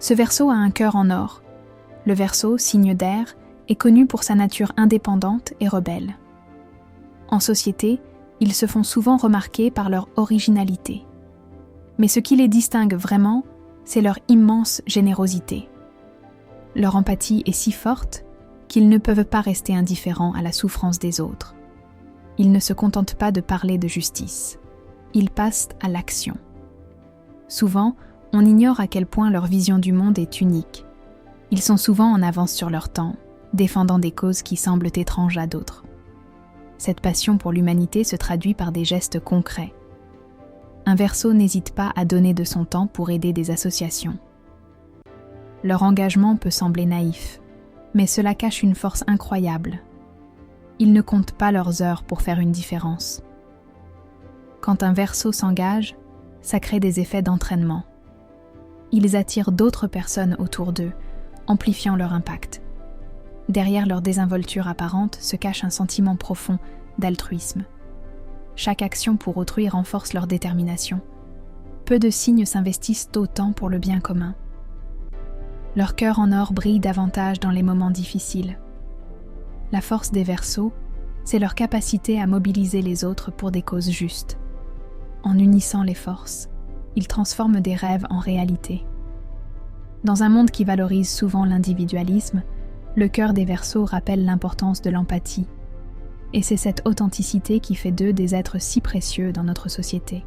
Ce Verseau a un cœur en or. Le Verseau, signe d'air, est connu pour sa nature indépendante et rebelle. En société, ils se font souvent remarquer par leur originalité. Mais ce qui les distingue vraiment, c'est leur immense générosité. Leur empathie est si forte qu'ils ne peuvent pas rester indifférents à la souffrance des autres. Ils ne se contentent pas de parler de justice. Ils passent à l'action. Souvent, on ignore à quel point leur vision du monde est unique. Ils sont souvent en avance sur leur temps, défendant des causes qui semblent étranges à d'autres. Cette passion pour l'humanité se traduit par des gestes concrets. Un Verseau n'hésite pas à donner de son temps pour aider des associations. Leur engagement peut sembler naïf, mais cela cache une force incroyable. Ils ne comptent pas leurs heures pour faire une différence. Quand un Verseau s'engage, ça crée des effets d'entraînement. Ils attirent d'autres personnes autour d'eux, amplifiant leur impact. Derrière leur désinvolture apparente se cache un sentiment profond d'altruisme. Chaque action pour autrui renforce leur détermination. Peu de signes s'investissent autant pour le bien commun. Leur cœur en or brille davantage dans les moments difficiles. La force des Verseaux, c'est leur capacité à mobiliser les autres pour des causes justes. En unissant les forces, ils transforment des rêves en réalité. Dans un monde qui valorise souvent l'individualisme, le cœur des Verseaux rappelle l'importance de l'empathie. Et c'est cette authenticité qui fait d'eux des êtres si précieux dans notre société.